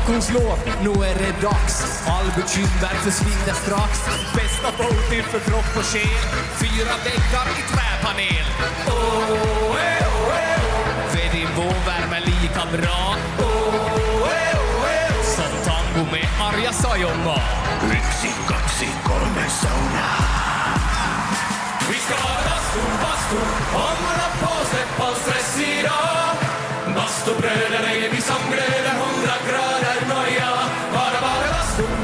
Stockholmslåt, nu är det dags. All bekymmer försvinner strax. Bästa boaty för kropp och själ. 4 däckar i träpanel. För din vårvärme lika bra. Som tango med Arja Saijonmaa. 1, 2, 3 sauna. Vi ska vara bastu, hångla på, släpp all stress idag. Bastubröder är vi som glöder, 100 grader noja. Bara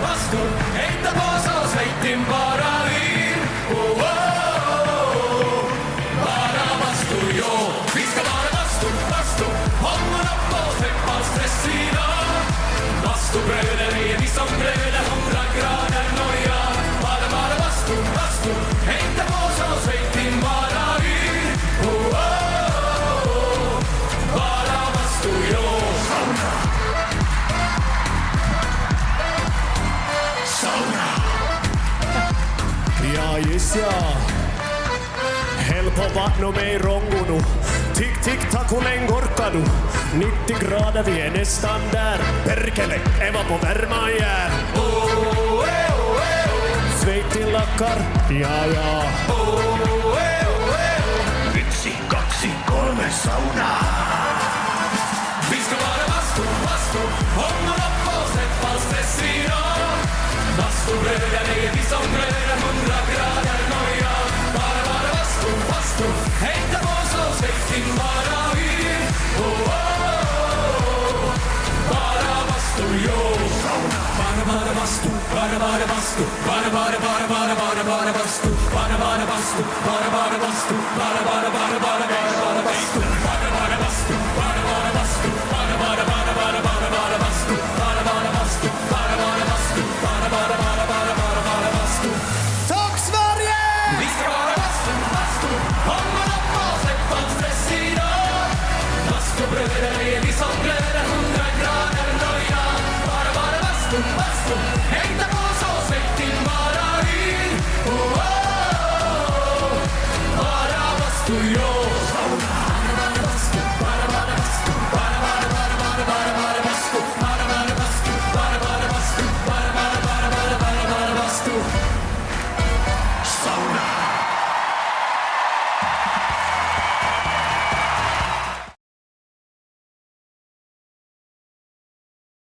bastu, hejta på så släpp in bara in. Bara bastu, jo. Vi ska vara bastu, hångla på, släpp all stress idag. Bastubröder är vi som glöder, 100 grader noja. Bara bastu, hejta på så släpp in bara in. Bara bastu, jo. Sauna. Ja, just ja. Helpo vattno med rongunu. Tick, tick, takulen gorkadu. 90 grader, vi är nästan där. Perkele, Eva på värma jär. Sveitin lakkar, ja, ja. 1, 2, 3 sauna. Vi ska vara bastu, hångla på, släpp all stress idag. Bastubröder är vi som glöder, 100 grader noja. Bara bastu, hejta på så släpp in bara in. Bara bastu, jo. Bara bastu, bara bastu, bara bastu, bara bastu, bara bastu, bara bastu.